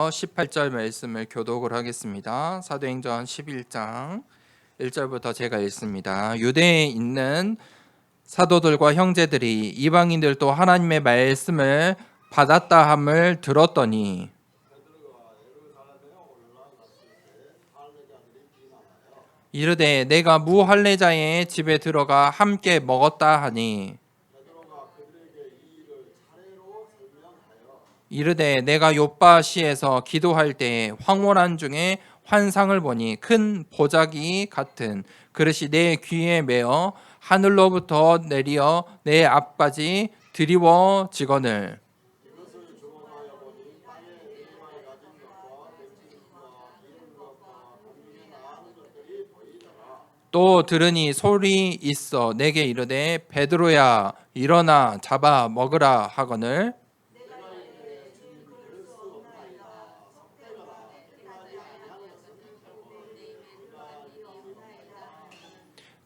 18절 말씀을 교독을 하겠습니다. 사도행전 11장 1절부터 제가 읽습니다. 유대에 있는 사도들과 형제들이 이방인들도 하나님의 말씀을 받았다 함을 들었더니 이르되 내가 무할례자의 집에 들어가 함께 먹었다 하니 이르되 내가 요빠시에서 기도할 때에 황홀한 중에 환상을 보니 큰 보자기 같은 그릇이 내 귀에 매어 하늘로부터 내리어 내 앞까지 드리워지거늘 또 들으니 소리 있어 내게 이르되 베드로야 일어나 잡아 먹으라 하거늘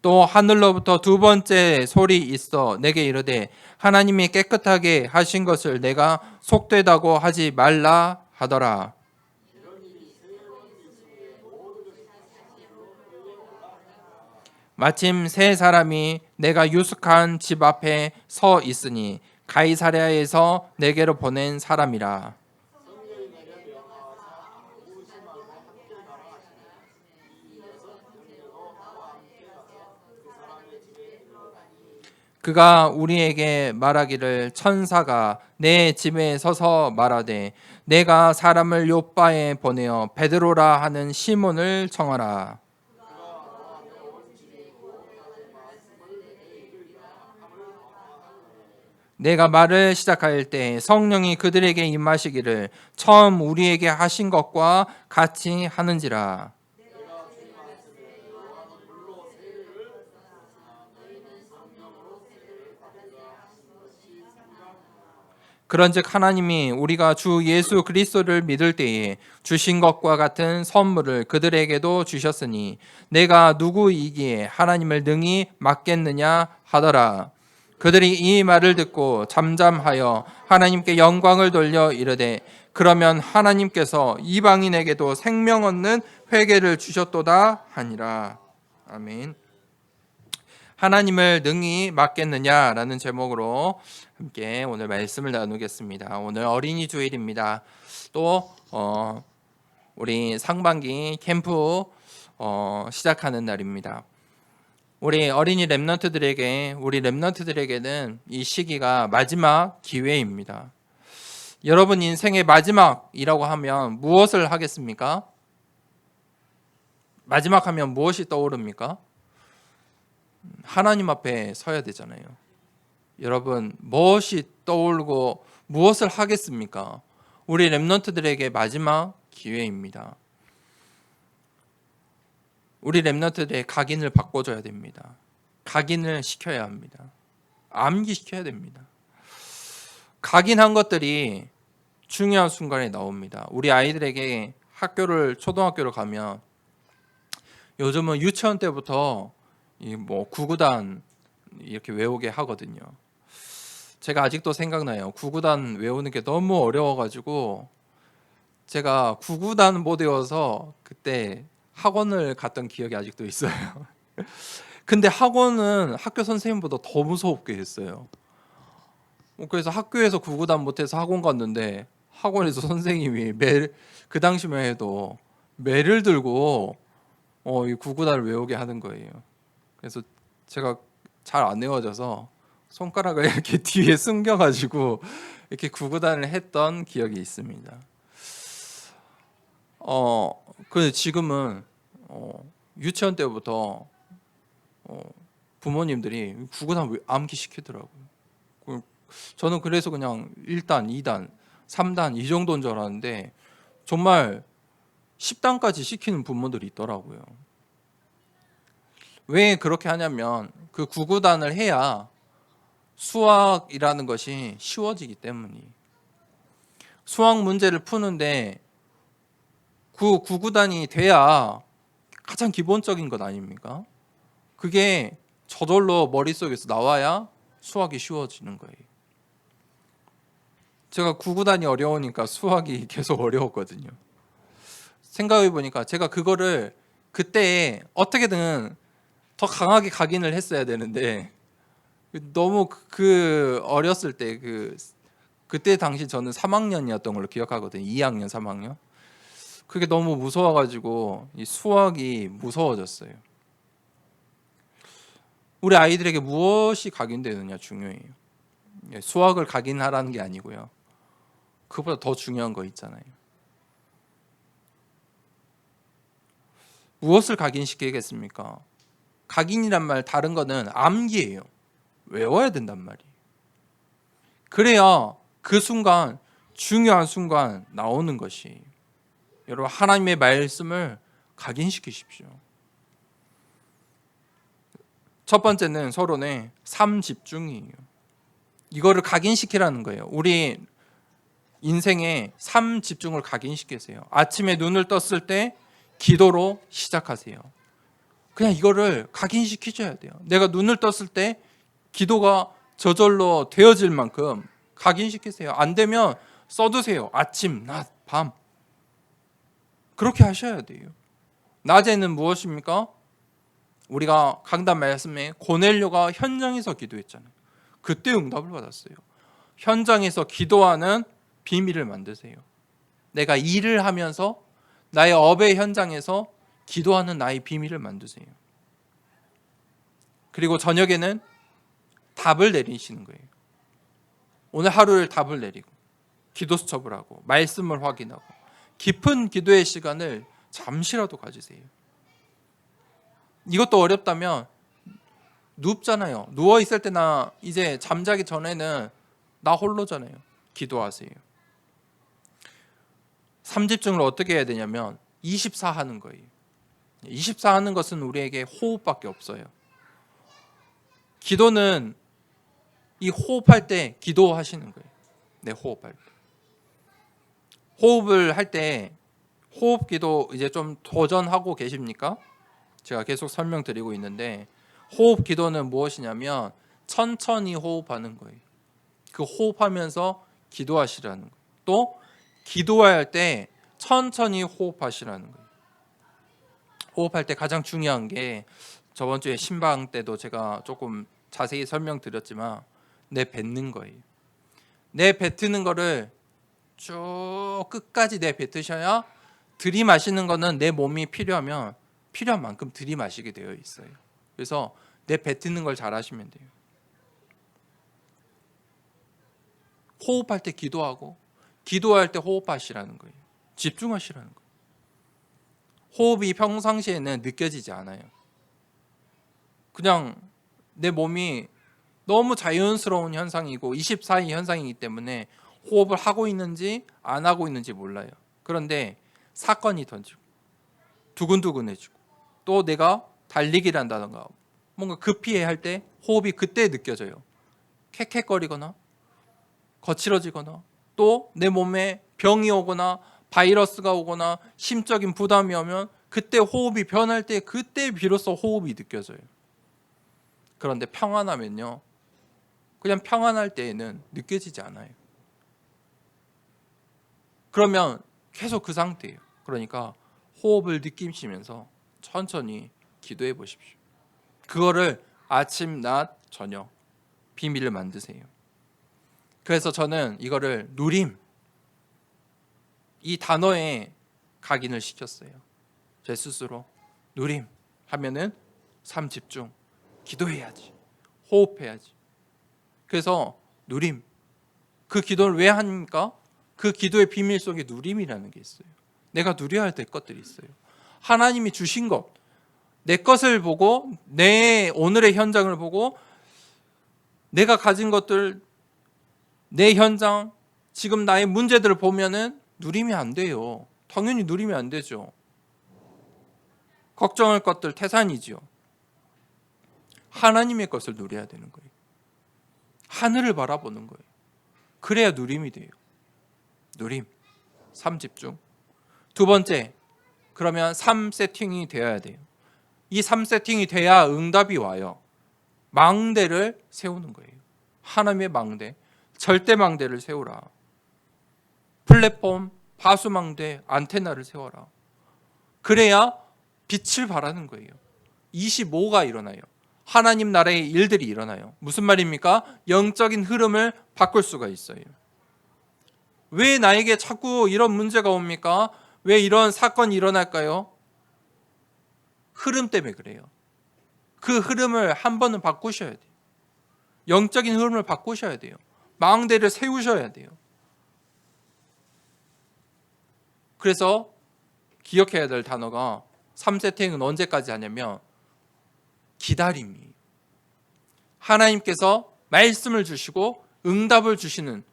또 하늘로부터 두 번째 소리 있어 내게 이르되 하나님이 깨끗하게 하신 것을 내가 속되다고 하지 말라 하더라. 마침 세 사람이 내가 유숙한 집 앞에 서 있으니 가이사랴에서 내게로 보낸 사람이라. 그가 우리에게 말하기를 천사가 내 집에 서서 말하되 내가 사람을 요빠에 보내어 베드로라 하는 시몬을 청하라. 내가 말을 시작할 때 성령이 그들에게 임하시기를 처음 우리에게 하신 것과 같이 하는지라. 그런즉 하나님이 우리가 주 예수 그리스도를 믿을 때에 주신 것과 같은 선물을 그들에게도 주셨으니 내가 누구이기에 하나님을 능히 막겠느냐 하더라. 그들이 이 말을 듣고 잠잠하여 하나님께 영광을 돌려 이르되 그러면 하나님께서 이방인에게도 생명 얻는 회개를 주셨도다 하니라. 아멘. 하나님을 능히 막겠느냐라는 제목으로 함께 오늘 말씀을 나누겠습니다. 오늘 어린이 주일입니다. 또 우리 상반기 캠프 시작하는 날입니다. 우리 어린이 우리 렘넌트들에게는 이 시기가 마지막 기회입니다. 여러분 인생의 마지막이라고 하면 무엇을 하겠습니까? 마지막 하면 무엇이 떠오릅니까? 하나님 앞에 서야 되잖아요. 여러분 무엇이 떠오르고 무엇을 하겠습니까? 우리 렘넌트들에게 마지막 기회입니다. 우리 렘넌트들의 각인을 바꿔줘야 됩니다. 각인을 시켜야 합니다. 암기시켜야 됩니다. 각인한 것들이 중요한 순간에 나옵니다. 우리 아이들에게 초등학교를 가면 요즘은 유치원 때부터 구구단 이렇게 외우게 하거든요. 제가 아직도 생각나요. 구구단 외우는 게 너무 어려워가지고 제가 구구단 못 외워서 그때 학원을 갔던 기억이 아직도 있어요. 근데 학원은 학교 선생님보다 더 무섭게 했어요. 그래서 학교에서 구구단 못해서 학원 갔는데 학원에서 선생님이 그 당시만 해도 매를 들고 이 구구단을 외우게 하는 거예요. 그래서 제가 잘 안 외워져서 손가락을 이렇게 뒤에 숨겨가지고 이렇게 구구단을 했던 기억이 있습니다. 근데 지금은 유치원 때부터 부모님들이 구구단 암기 시키더라고요. 저는 그래서 그냥 1단, 2단, 3단 이 정도인 줄 알았는데 정말 10단까지 시키는 부모들이 있더라고요. 왜 그렇게 하냐면 그 구구단을 해야 수학이라는 것이 쉬워지기 때문이에요. 수학 문제를 푸는데 구구단이 돼야 가장 기본적인 것 아닙니까? 그게 저절로 머릿속에서 나와야 수학이 쉬워지는 거예요. 제가 구구단이 어려우니까 수학이 계속 어려웠거든요. 생각해 보니까 제가 그거를 그때 어떻게든 더 강하게 각인을 했어야 되는데 너무 그 어렸을 때 그때 당시 저는 3학년이었던 걸로 기억하거든요. 2학년, 3학년. 그게 너무 무서워가지고 이 수학이 무서워졌어요. 우리 아이들에게 무엇이 각인되느냐 중요해요. 수학을 각인하라는 게 아니고요. 그보다 더 중요한 거 있잖아요. 무엇을 각인시키겠습니까? 각인이란 말 다른 거는 암기예요. 외워야 된단 말이에요. 그래야 그 순간 중요한 순간 나오는 것이 여러분 하나님의 말씀을 각인시키십시오. 첫 번째는 서론의 삶 집중이에요. 이거를 각인시키라는 거예요. 우리 인생의 삶 집중을 각인시키세요. 아침에 눈을 떴을 때 기도로 시작하세요. 그냥 이거를 각인시키셔야 돼요. 내가 눈을 떴을 때 기도가 저절로 되어질 만큼 각인시키세요. 안 되면 써두세요. 아침, 낮, 밤. 그렇게 하셔야 돼요. 낮에는 무엇입니까? 우리가 강단 말씀에 고넬료가 현장에서 기도했잖아요. 그때 응답을 받았어요. 현장에서 기도하는 비밀을 만드세요. 내가 일을 하면서 나의 업의 현장에서 기도하는 나의 비밀을 만드세요. 그리고 저녁에는 답을 내리시는 거예요. 오늘 하루를 답을 내리고 기도 수첩을 하고 말씀을 확인하고 깊은 기도의 시간을 잠시라도 가지세요. 이것도 어렵다면 눕잖아요. 누워 있을 때나 이제 잠자기 전에는 나 홀로잖아요. 기도하세요. 삼집중을 어떻게 해야 되냐면 24 하는 거예요. 24 하는 것은 우리에게 호흡밖에 없어요. 기도는 이 호흡할 때 기도하시는 거예요. 네, 호흡할 때. 호흡을 할 때 호흡 기도 이제 좀 도전하고 계십니까? 제가 계속 설명드리고 있는데 호흡 기도는 무엇이냐면 천천히 호흡하는 거예요. 그 호흡하면서 기도하시라는 거예요. 또 기도할 때 천천히 호흡하시라는 거예요. 호흡할 때 가장 중요한 게 저번 주에 신방 때도 제가 조금 자세히 설명드렸지만 내뱉는 거예요. 내뱉는 거를 쭉 끝까지 내뱉으셔야 들이마시는 거는 내 몸이 필요하면 필요한 만큼 들이마시게 되어 있어요. 그래서 내뱉는 걸 잘 하시면 돼요. 호흡할 때 기도하고 기도할 때 호흡하시라는 거예요. 집중하시라는 거예요. 호흡이 평상시에는 느껴지지 않아요. 그냥 내 몸이 너무 자연스러운 현상이고 24의 현상이기 때문에 호흡을 하고 있는지 안 하고 있는지 몰라요. 그런데 사건이 던지고 두근두근해지고 또 내가 달리기를 한다던가 뭔가 급히 할 때 호흡이 그때 느껴져요. 캑캑거리거나 거칠어지거나 또 내 몸에 병이 오거나 바이러스가 오거나 심적인 부담이 오면 그때 호흡이 변할 때 그때 비로소 호흡이 느껴져요. 그런데 평안하면요. 그냥 평안할 때에는 느껴지지 않아요. 그러면 계속 그 상태예요. 그러니까 호흡을 느끼시면서 천천히 기도해 보십시오. 그거를 아침, 낮, 저녁 비밀을 만드세요. 그래서 저는 이거를 누림 이 단어에 각인을 시켰어요. 제 스스로 누림 하면은 삶 집중, 기도해야지, 호흡해야지. 그래서 누림 그 기도를 왜 합니까? 그 기도의 비밀 속에 누림이라는 게 있어요. 내가 누려야 될 것들이 있어요. 하나님이 주신 것, 내 것을 보고 내 오늘의 현장을 보고 내가 가진 것들, 내 현장, 지금 나의 문제들을 보면은 누리면 안 돼요. 당연히 누리면 안 되죠. 걱정할 것들 태산이지요. 하나님의 것을 누려야 되는 거예요. 하늘을 바라보는 거예요. 그래야 누림이 돼요. 누림, 삶 집중. 두 번째, 그러면 삶 세팅이 되어야 돼요. 이 삶 세팅이 돼야 응답이 와요. 망대를 세우는 거예요. 하나님의 망대, 절대 망대를 세우라. 플랫폼, 파수망대, 안테나를 세워라. 그래야 빛을 발하는 거예요. 25가 일어나요. 하나님 나라의 일들이 일어나요. 무슨 말입니까? 영적인 흐름을 바꿀 수가 있어요. 왜 나에게 자꾸 이런 문제가 옵니까? 왜 이런 사건이 일어날까요? 흐름 때문에 그래요. 그 흐름을 한 번은 바꾸셔야 돼요. 영적인 흐름을 바꾸셔야 돼요. 망대를 세우셔야 돼요. 그래서 기억해야 될 단어가 3세팅은 언제까지 하냐면 기다림이에요. 하나님께서 말씀을 주시고 응답을 주시는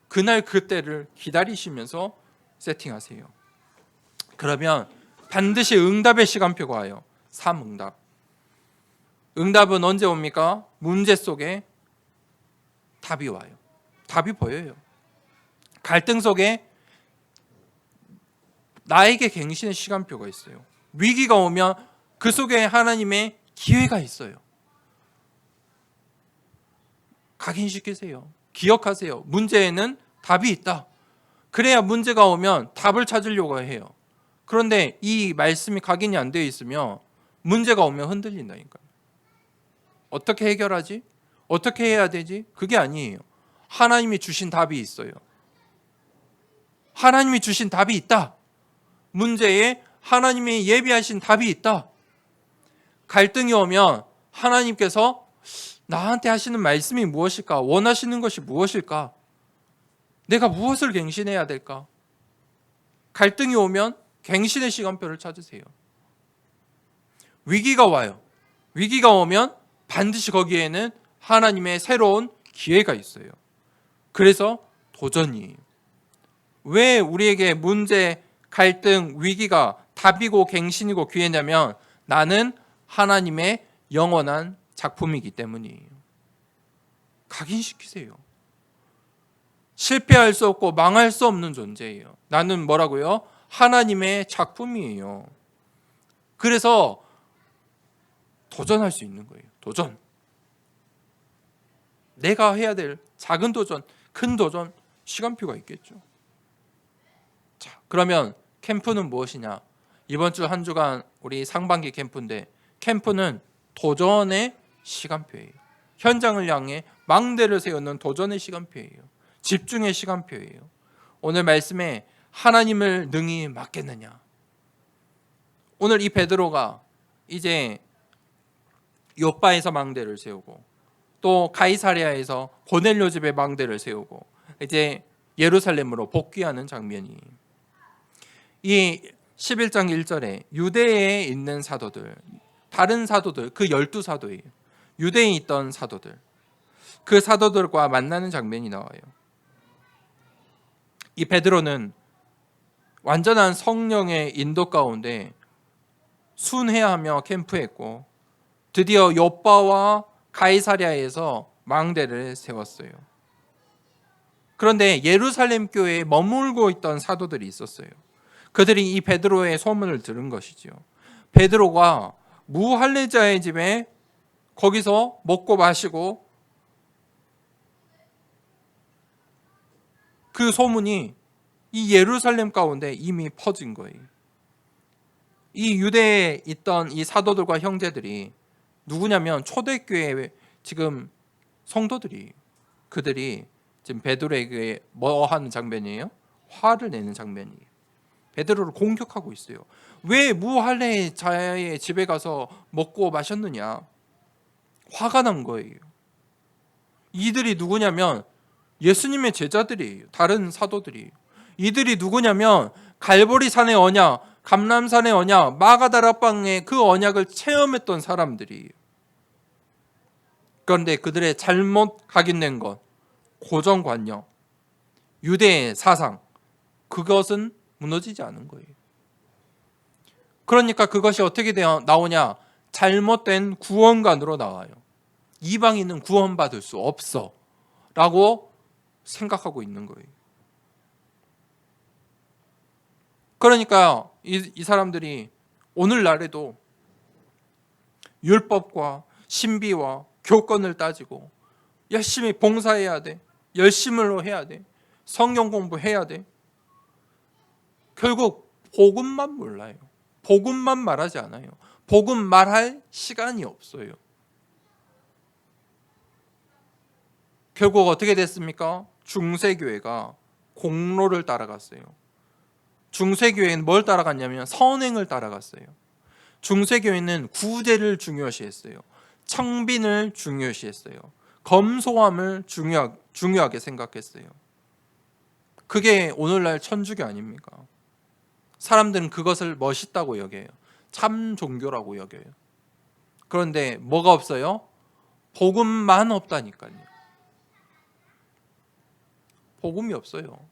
그날 그때를 기다리시면서 세팅하세요. 그러면 반드시 응답의 시간표가 와요. 3응답. 응답은 언제 옵니까? 문제 속에 답이 와요. 답이 보여요. 갈등 속에 나에게 갱신의 시간표가 있어요. 위기가 오면 그 속에 하나님의 기회가 있어요. 각인시키세요. 기억하세요. 문제에는 답이 있다. 그래야 문제가 오면 답을 찾으려고 해요. 그런데 이 말씀이 각인이 안 되어 있으면 문제가 오면 흔들린다니까요. 어떻게 해결하지? 어떻게 해야 되지? 그게 아니에요. 하나님이 주신 답이 있어요. 하나님이 주신 답이 있다. 문제에 하나님이 예비하신 답이 있다. 갈등이 오면 하나님께서 나한테 하시는 말씀이 무엇일까? 원하시는 것이 무엇일까? 내가 무엇을 갱신해야 될까? 갈등이 오면 갱신의 시간표를 찾으세요. 위기가 와요. 위기가 오면 반드시 거기에는 하나님의 새로운 기회가 있어요. 그래서 도전이에요. 왜 우리에게 문제, 갈등, 위기가 답이고 갱신이고 기회냐면 나는 하나님의 영원한 작품이기 때문이에요. 각인시키세요. 실패할 수 없고 망할 수 없는 존재예요. 나는 뭐라고요? 하나님의 작품이에요. 그래서 도전할 수 있는 거예요. 도전. 내가 해야 될 작은 도전, 큰 도전, 시간표가 있겠죠. 자, 그러면 캠프는 무엇이냐? 이번 주 한 주간 우리 상반기 캠프인데 캠프는 도전의 시간표예요. 현장을 향해 망대를 세우는 도전의 시간표예요. 집중의 시간표예요. 오늘 말씀에 하나님을 능히 맡겠느냐? 오늘 이 베드로가 이제 요빠에서 망대를 세우고 또 가이사랴에서 고넬료 집에 망대를 세우고 이제 예루살렘으로 복귀하는 장면이 이 11장 1절에 유대에 있는 사도들, 다른 사도들, 그 12사도예요. 유대에 있던 사도들, 그 사도들과 만나는 장면이 나와요. 이 베드로는 완전한 성령의 인도 가운데 순회하며 캠프했고 드디어 요빠와 가이사랴에서 망대를 세웠어요. 그런데 예루살렘 교회에 머물고 있던 사도들이 있었어요. 그들이 이 베드로의 소문을 들은 것이죠. 베드로가 무할례자의 집에 거기서 먹고 마시고 그 소문이 이 예루살렘 가운데 이미 퍼진 거예요. 이 유대에 있던 이 사도들과 형제들이 누구냐면 초대교회 지금 성도들이 그들이 지금 베드로에게 뭐 하는 장면이에요? 화를 내는 장면이에요. 베드로를 공격하고 있어요. 왜 무할례자의 집에 가서 먹고 마셨느냐? 화가 난 거예요. 이들이 누구냐면 예수님의 제자들이에요. 다른 사도들이에요. 이들이 누구냐면 갈보리산의 언약, 감람산의 언약, 마가다라방의 그 언약을 체험했던 사람들이에요. 그런데 그들의 잘못 각인된 것, 고정관념, 유대의 사상, 그것은 무너지지 않은 거예요. 그러니까 그것이 어떻게 나오냐? 잘못된 구원관으로 나와요. 이방인은 구원받을 수 없어 라고 생각하고 있는 거예요. 그러니까 이 사람들이 오늘날에도 율법과 신비와 교권을 따지고 열심히 봉사해야 돼. 열심으로 해야 돼. 성경 공부해야 돼. 결국 복음만 몰라요. 복음만 말하지 않아요. 복음 말할 시간이 없어요. 결국 어떻게 됐습니까? 중세교회가 공로를 따라갔어요. 중세교회는 뭘 따라갔냐면 선행을 따라갔어요. 중세교회는 구제를 중요시했어요. 청빈을 중요시했어요. 검소함을 중요하게 생각했어요. 그게 오늘날 천주교 아닙니까? 사람들은 그것을 멋있다고 여겨요. 참 종교라고 여겨요. 그런데 뭐가 없어요? 복음만 없다니까요. 복음이 없어요.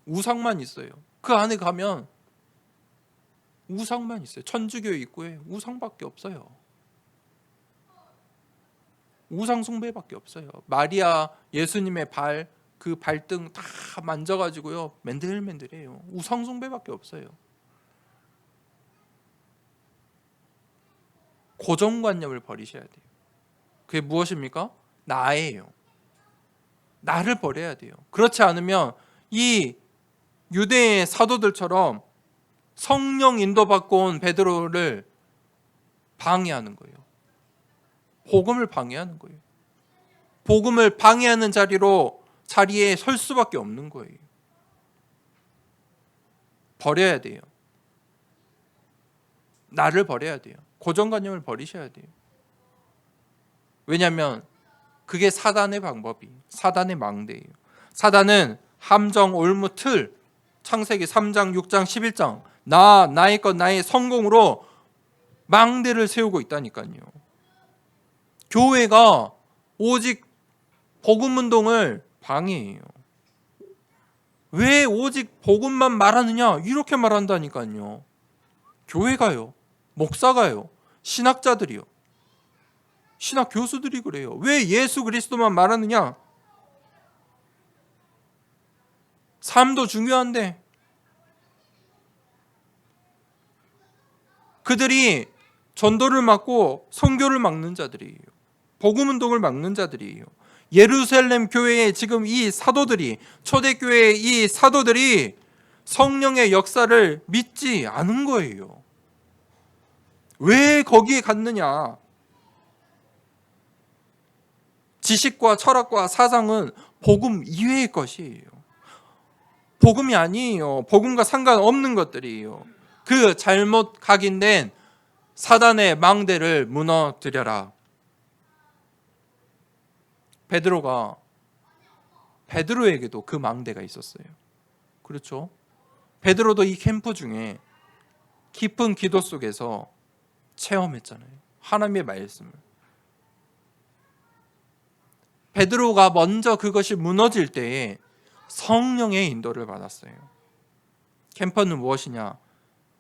우상만 있어요. 그 안에 가면 우상만 있어요. 천주교 입구에 우상밖에 없어요. 우상 숭배밖에 없어요. 마리아 예수님의 그 발등 다 만져가지고요 맨들맨들해요. 우상 숭배밖에 없어요. 고정관념을 버리셔야 돼요. 그게 무엇입니까? 나예요. 나를 버려야 돼요. 그렇지 않으면 이 유대의 사도들처럼 성령 인도받고 온 베드로를 방해하는 거예요. 복음을 방해하는 거예요. 복음을 방해하는 자리에 설 수밖에 없는 거예요. 버려야 돼요. 나를 버려야 돼요. 고정관념을 버리셔야 돼요. 왜냐하면 그게 사단의 방법이, 사단의 망대예요. 사단은 함정, 올무, 틀, 창세기 3장, 6장, 11장 나의 것, 나의 성공으로 망대를 세우고 있다니까요. 교회가 오직 복음운동을 방해해요. 왜 오직 복음만 말하느냐? 이렇게 말한다니까요. 교회가요, 목사가요, 신학자들이요, 신학 교수들이 그래요. 왜 예수 그리스도만 말하느냐? 삶도 중요한데 그들이 전도를 막고 선교를 막는 자들이에요. 복음운동을 막는 자들이에요. 예루살렘 교회의 지금 이 사도들이, 초대교회의 이 사도들이 성령의 역사를 믿지 않은 거예요. 왜 거기에 갔느냐? 지식과 철학과 사상은 복음 이외의 것이에요. 복음이 아니에요. 복음과 상관없는 것들이에요. 그 잘못 각인된 사단의 망대를 무너뜨려라. 베드로에게도 그 망대가 있었어요. 그렇죠? 베드로도 이 캠프 중에 깊은 기도 속에서 체험했잖아요. 하나님의 말씀을. 베드로가 먼저 그것이 무너질 때에 성령의 인도를 받았어요. 캠퍼는 무엇이냐?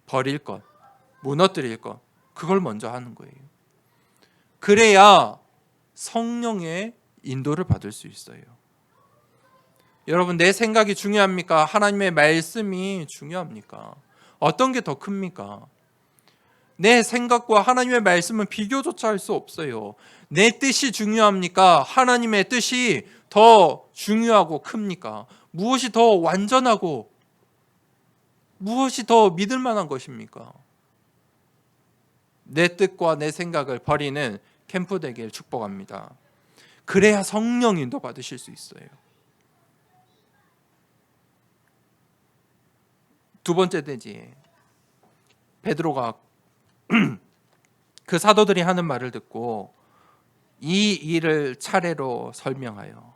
버릴 것, 무너뜨릴 것, 그걸 먼저 하는 거예요. 그래야 성령의 인도를 받을 수 있어요. 여러분, 내 생각이 중요합니까? 하나님의 말씀이 중요합니까? 어떤 게 더 큽니까? 내 생각과 하나님의 말씀은 비교조차 할 수 없어요. 내 뜻이 중요합니까? 하나님의 뜻이 더 중요하고 큽니까? 무엇이 더 완전하고 무엇이 더 믿을 만한 것입니까? 내 뜻과 내 생각을 버리는 캠프 되길 축복합니다. 그래야 성령 인도 받으실 수 있어요. 두 번째 대지, 베드로가 그 사도들이 하는 말을 듣고 이 일을 차례로 설명하여,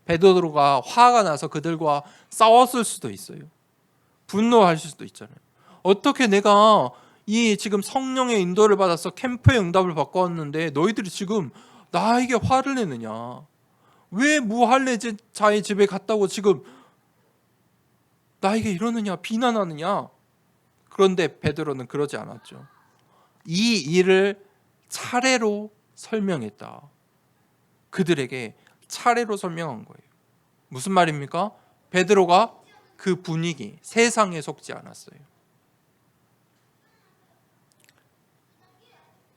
베드로가 화가 나서 그들과 싸웠을 수도 있어요. 분노하실 수도 있잖아요. 어떻게 내가 이 지금 성령의 인도를 받아서 캠프의 응답을 받고 왔는데 너희들이 지금 나에게 화를 내느냐? 왜 무할례자의 집에 갔다고 지금 나에게 이러느냐, 비난하느냐? 그런데 베드로는 그러지 않았죠. 이 일을 차례로 설명했다. 그들에게 차례로 설명한 거예요. 무슨 말입니까? 베드로가 그 분위기, 세상에 속지 않았어요.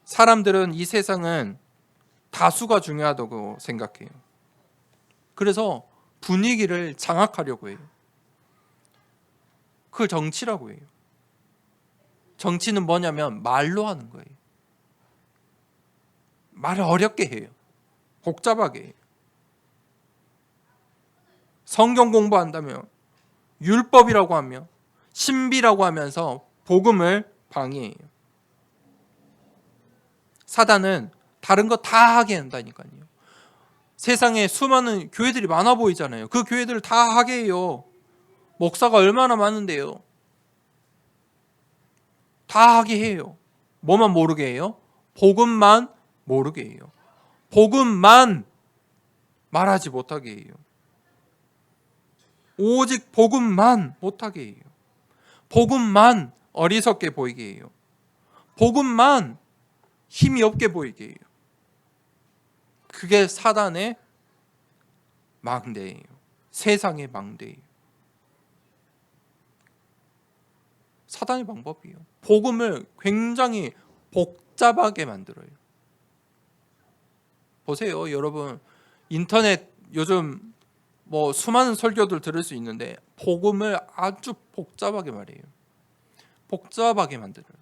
사람들은 이 세상은 다수가 중요하다고 생각해요. 그래서 분위기를 장악하려고 해요. 그걸 정치라고 해요. 정치는 뭐냐면 말로 하는 거예요. 말을 어렵게 해요. 복잡하게 해요. 성경 공부한다며 율법이라고 하며 신비라고 하면서 복음을 방해해요. 사단은 다른 거 다 하게 한다니까요. 세상에 수많은 교회들이 많아 보이잖아요. 그 교회들을 다 하게 해요. 목사가 얼마나 많은데요. 다 하게 해요. 뭐만 모르게 해요? 복음만 모르게 해요. 복음만 말하지 못하게 해요. 오직 복음만 못하게 해요. 복음만 어리석게 보이게 해요. 복음만 힘이 없게 보이게 해요. 그게 사단의 망대예요. 세상의 망대예요. 사단의 방법이에요. 복음을 굉장히 복잡하게 만들어요. 보세요, 여러분. 인터넷 요즘 수많은 설교들 들을 수 있는데 복음을 아주 복잡하게 말해요. 복잡하게 만들어요.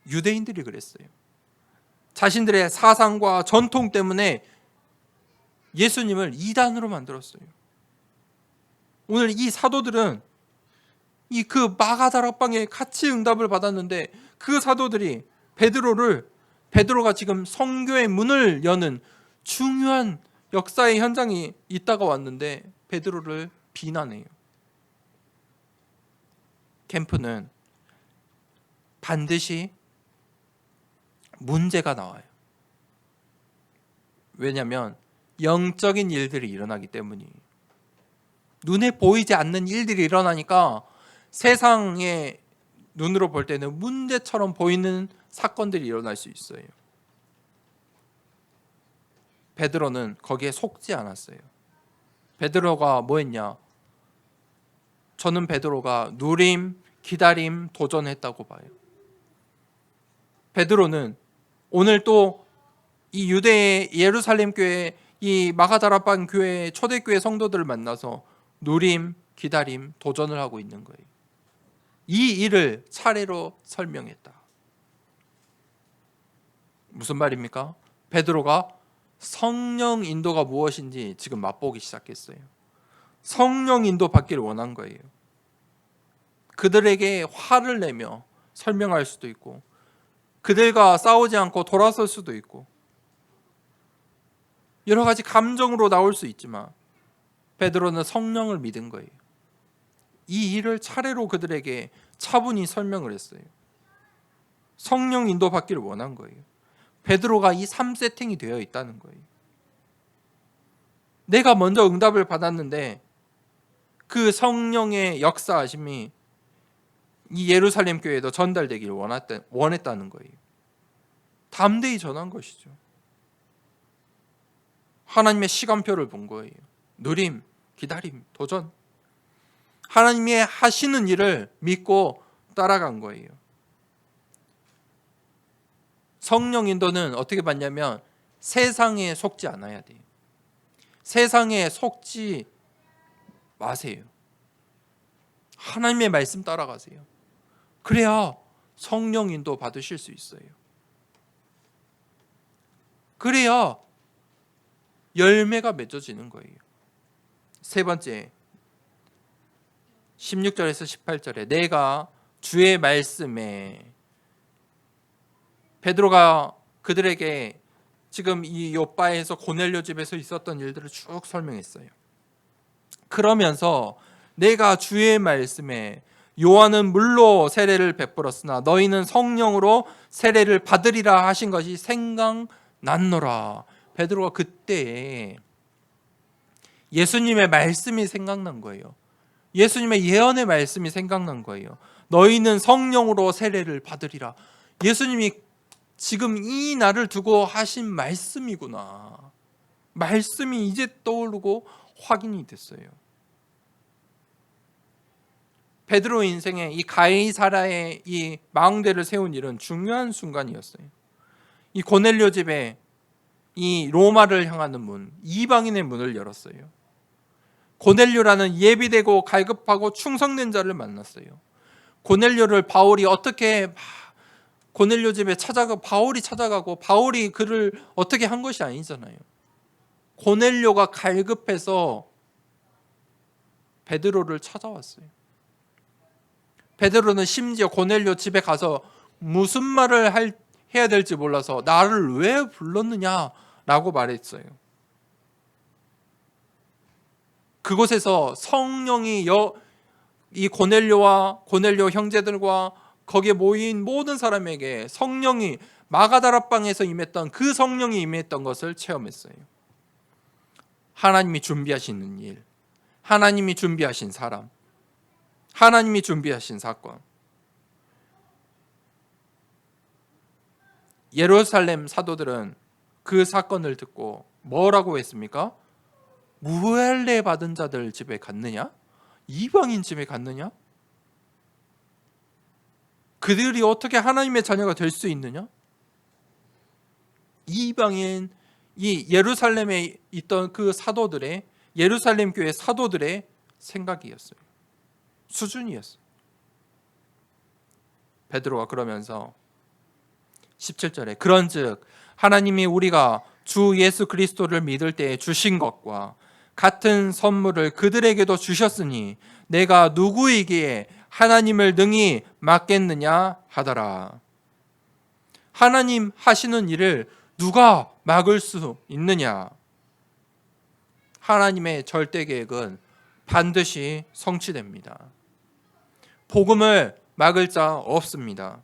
유대인들이 그랬어요. 자신들의 사상과 전통 때문에 예수님을 이단으로 만들었어요. 오늘 이 사도들은 그 마가다락방에 같이 응답을 받았는데 그 사도들이 베드로가 지금 성교의 문을 여는 중요한 역사의 현장이 있다가 왔는데 베드로를 비난해요. 캠프는 반드시 문제가 나와요. 왜냐하면 영적인 일들이 일어나기 때문이에요. 눈에 보이지 않는 일들이 일어나니까 세상의 눈으로 볼 때는 문제처럼 보이는 사건들이 일어날 수 있어요. 베드로는 거기에 속지 않았어요. 베드로가 뭐 했냐? 저는 베드로가 누림, 기다림, 도전했다고 봐요. 베드로는 오늘 또 이 유대의 예루살렘 교회, 이 마가다락방 교회 초대교회 성도들을 만나서 누림, 기다림, 도전을 하고 있는 거예요. 이 일을 차례로 설명했다. 무슨 말입니까? 베드로가 성령 인도가 무엇인지 지금 맛보기 시작했어요. 성령 인도 받기를 원한 거예요. 그들에게 화를 내며 설명할 수도 있고 그들과 싸우지 않고 돌아설 수도 있고 여러 가지 감정으로 나올 수 있지만 베드로는 성령을 믿은 거예요. 이 일을 차례로 그들에게 차분히 설명을 했어요. 성령 인도 받기를 원한 거예요. 베드로가 이 3세팅이 되어 있다는 거예요. 내가 먼저 응답을 받았는데 그 성령의 역사하심이 이 예루살렘 교회에도 전달되기를 원했다는 거예요. 담대히 전한 것이죠. 하나님의 시간표를 본 거예요. 누림, 기다림, 도전. 하나님이 하시는 일을 믿고 따라간 거예요. 성령 인도는 어떻게 받냐면 세상에 속지 않아야 돼요. 세상에 속지 마세요. 하나님의 말씀 따라가세요. 그래야 성령 인도 받으실 수 있어요. 그래야 열매가 맺어지는 거예요. 세 번째, 16절에서 18절에 내가 주의 말씀에 베드로가 그들에게 지금 이 요빠에서 고넬료 집에서 있었던 일들을 쭉 설명했어요. 그러면서 내가 주의 말씀에 요한은 물로 세례를 베풀었으나 너희는 성령으로 세례를 받으리라 하신 것이 생각났노라. 베드로가 그때 예수님의 말씀이 생각난 거예요. 예수님의 예언의 말씀이 생각난 거예요. 너희는 성령으로 세례를 받으리라. 예수님이 지금 이 날을 두고 하신 말씀이구나. 말씀이 이제 떠오르고 확인이 됐어요. 베드로 인생에 이 가이사라의 이 망대를 세운 일은 중요한 순간이었어요. 이 고넬료 집에 이 로마를 향하는 문, 이방인의 문을 열었어요. 고넬료라는 예비되고 갈급하고 충성된 자를 만났어요. 고넬료를 바울이 어떻게 고넬료 집에 바울이 찾아가고 바울이 그를 어떻게 한 것이 아니잖아요. 고넬료가 갈급해서 베드로를 찾아왔어요. 베드로는 심지어 고넬료 집에 가서 무슨 말을 해야 될지 몰라서 나를 왜 불렀느냐라고 말했어요. 그곳에서 성령이 이 고넬료와 고넬료 형제들과 거기에 모인 모든 사람에게 성령이 마가다라방에서 임했던 그 성령이 임했던 것을 체험했어요. 하나님이 준비하시는 일, 하나님이 준비하신 사람, 하나님이 준비하신 사건. 예루살렘 사도들은 그 사건을 듣고 뭐라고 했습니까? 무할례 받은 자들 집에 갔느냐? 이방인 집에 갔느냐? 그들이 어떻게 하나님의 자녀가 될 수 있느냐? 이방인, 이 예루살렘에 있던 그 사도들의, 예루살렘 교회 사도들의 생각이었어요. 수준이었어요. 베드로가 그러면서 17절에 그런즉 하나님이 우리가 주 예수 그리스도를 믿을 때에 주신 것과 같은 선물을 그들에게도 주셨으니 내가 누구이기에 하나님을 능히 막겠느냐 하더라. 하나님 하시는 일을 누가 막을 수 있느냐? 하나님의 절대 계획은 반드시 성취됩니다. 복음을 막을 자 없습니다.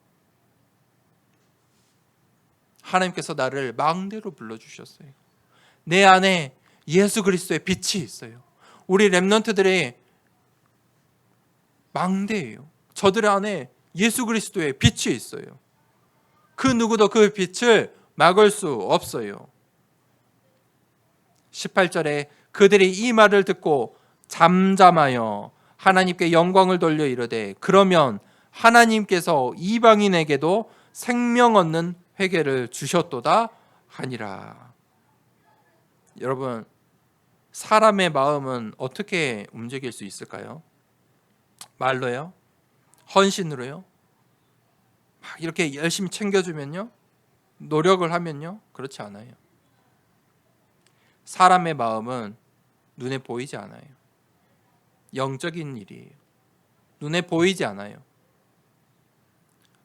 하나님께서 나를 망대로 불러주셨어요. 내 안에 예수 그리스도의 빛이 있어요. 우리 렘넌트들의 망대예요. 저들 안에 예수 그리스도의 빛이 있어요. 그 누구도 그 빛을 막을 수 없어요. 18절에 그들이 이 말을 듣고 잠잠하여 하나님께 영광을 돌려 이르되 그러면 하나님께서 이방인에게도 생명 얻는 회개를 주셨도다 하니라. 여러분, 사람의 마음은 어떻게 움직일 수 있을까요? 말로요? 헌신으로요? 막 이렇게 열심히 챙겨주면요? 노력을 하면요? 그렇지 않아요. 사람의 마음은 눈에 보이지 않아요. 영적인 일이에요. 눈에 보이지 않아요.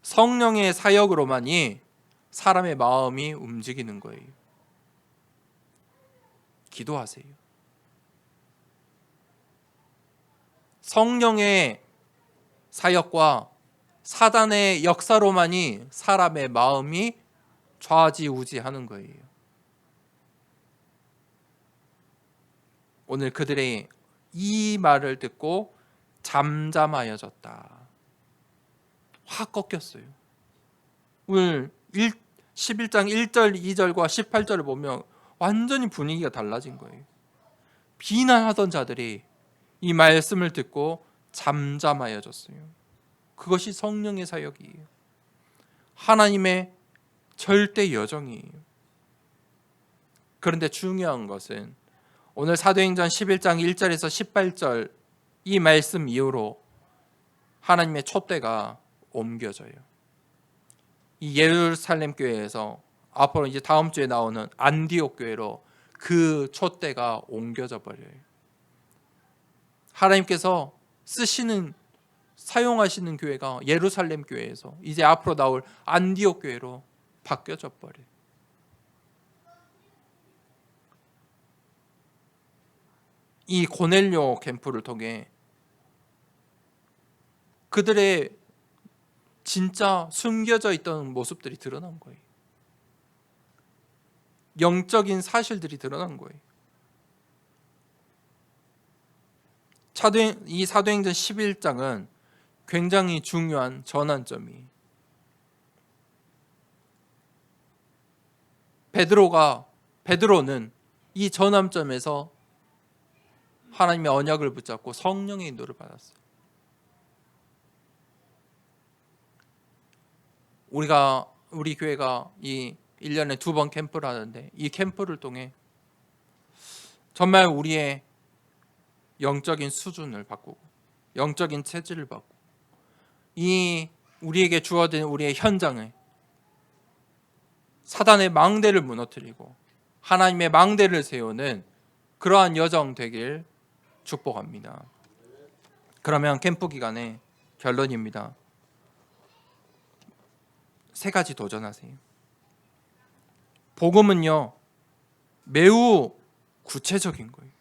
성령의 사역으로만이 사람의 마음이 움직이는 거예요. 기도하세요. 성령의 사역과 사단의 역사로만이 사람의 마음이 좌지우지하는 거예요. 오늘 그들의 이 말을 듣고 잠잠하여졌다. 확 꺾였어요. 오늘 11장 1절, 2절과 18절을 보면 완전히 분위기가 달라진 거예요. 비난하던 자들이 이 말씀을 듣고 잠잠하여졌어요. 그것이 성령의 사역이에요. 하나님의 절대 여정이에요. 그런데 중요한 것은 오늘 사도행전 11장 1절에서 18절 이 말씀 이후로 하나님의 촛대가 옮겨져요. 이 예루살렘 교회에서 앞으로 이제 다음 주에 나오는 안디옥 교회로 그 촛대가 옮겨져 버려요. 하나님께서 사용하시는 교회가 예루살렘 교회에서 이제 앞으로 나올 안디옥 교회로 바뀌어져 버려요. 이 고넬료 캠프를 통해 그들의 진짜 숨겨져 있던 모습들이 드러난 거예요. 영적인 사실들이 드러난 거예요. 이 사도행전 11장은 굉장히 중요한 전환점이에요. 베드로는 이 전환점에서 하나님의 언약을 붙잡고 성령의 인도를 받았어요. 우리 교회가 이 1년에 2번 캠프를 하는데 이 캠프를 통해 정말 우리의 영적인 수준을 바꾸고 영적인 체질을 바꾸고 이 우리에게 주어진 우리의 현장을 사단의 망대를 무너뜨리고 하나님의 망대를 세우는 그러한 여정 되길 축복합니다. 그러면 캠프 기간의 결론입니다. 3가지 도전하세요. 복음은요, 매우 구체적인 거예요.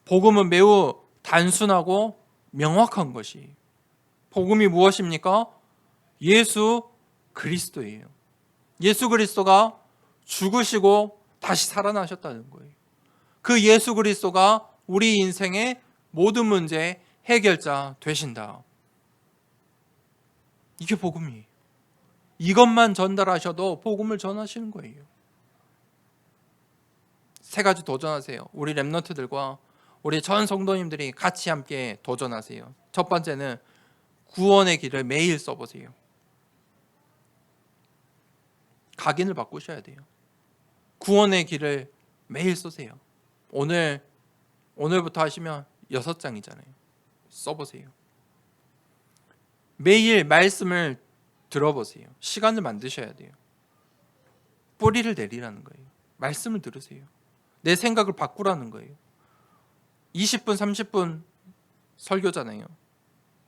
복음은 매우 단순하고 명확한 것이에요. 복음이 무엇입니까? 예수 그리스도예요. 예수 그리스도가 죽으시고 다시 살아나셨다는 거예요. 그 예수 그리스도가 우리 인생의 모든 문제 해결자 되신다. 이게 복음이에요. 이것만 전달하셔도 복음을 전하시는 거예요. 3가지 도전하세요. 우리 렘넌트들과 우리 전 성도님들이 같이 함께 도전하세요. 첫 번째는 구원의 길을 매일 써보세요. 각인을 바꾸셔야 돼요. 구원의 길을 매일 쓰세요. 오늘부터 하시면 6장이잖아요. 써보세요. 매일 말씀을 들어보세요. 시간을 만드셔야 돼요. 뿌리를 내리라는 거예요. 말씀을 들으세요. 내 생각을 바꾸라는 거예요. 20분, 30분 설교잖아요.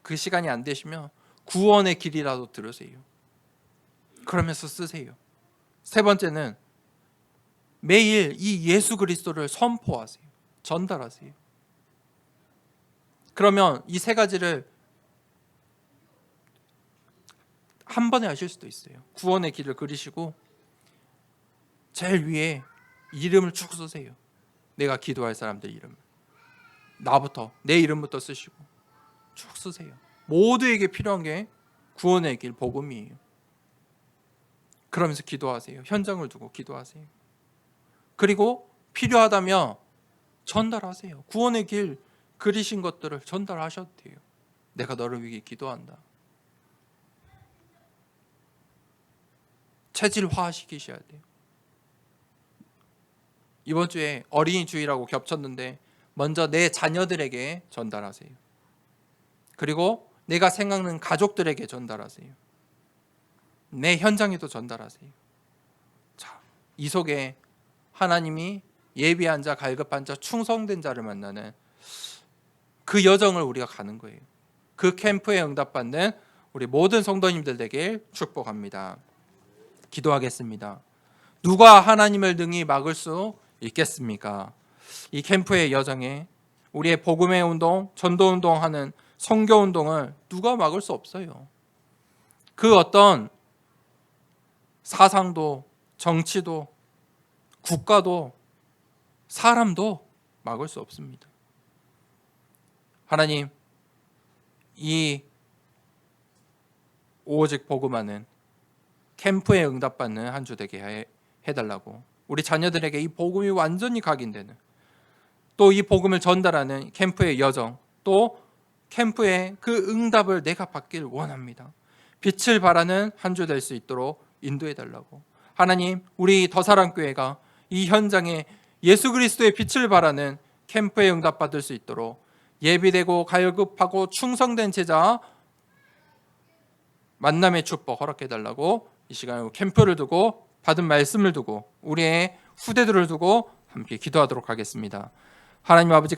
그 시간이 안 되시면 구원의 길이라도 들으세요. 그러면서 쓰세요. 3번째는 매일 이 예수 그리스도를 선포하세요. 전달하세요. 그러면 이 3가지를 한 번에 하실 수도 있어요. 구원의 길을 그리시고 제일 위에 이름을 쭉 쓰세요. 내가 기도할 사람들 이름, 나부터 내 이름부터 쓰시고 쭉 쓰세요. 모두에게 필요한 게 구원의 길, 복음이에요. 그러면서 기도하세요. 현장을 두고 기도하세요. 그리고 필요하다면 전달하세요. 구원의 길 그리신 것들을 전달하셔도 돼요. 내가 너를 위해 기도한다. 체질화시키셔야 돼요. 이번 주에 어린이 주일하고 겹쳤는데 먼저 내 자녀들에게 전달하세요. 그리고 내가 생각하는 가족들에게 전달하세요. 내 현장에도 전달하세요. 자, 이 속에 하나님이 예비한 자, 갈급한 자, 충성된 자를 만나는 그 여정을 우리가 가는 거예요. 그 캠프에 응답받는 우리 모든 성도님들 되길 축복합니다. 기도하겠습니다. 누가 하나님을 능히 막을 수 있겠습니까? 이 캠프의 여정에 우리의 복음의 운동, 전도 운동하는 선교 운동을 누가 막을 수 없어요. 그 어떤 사상도, 정치도, 국가도, 사람도 막을 수 없습니다. 하나님, 이 오직 복음하는 캠프에 응답받는 한 주 되게 해달라고, 우리 자녀들에게 이 복음이 완전히 각인되는, 또 이 복음을 전달하는 캠프의 여정, 또 캠프의 그 응답을 내가 받길 원합니다. 빛을 발하는 한 주 될 수 있도록 인도해달라고. 하나님, 우리 더사랑교회가 이 현장에 예수 그리스도의 빛을 발하는 캠프에 응답받을 수 있도록 예비되고 갈급하고 충성된 제자 만남의 축복 허락해달라고 이 시간에 캠프를 두고 받은 말씀을 두고 우리의 후대들을 두고 함께 기도하도록 하겠습니다. 하나님 아버지,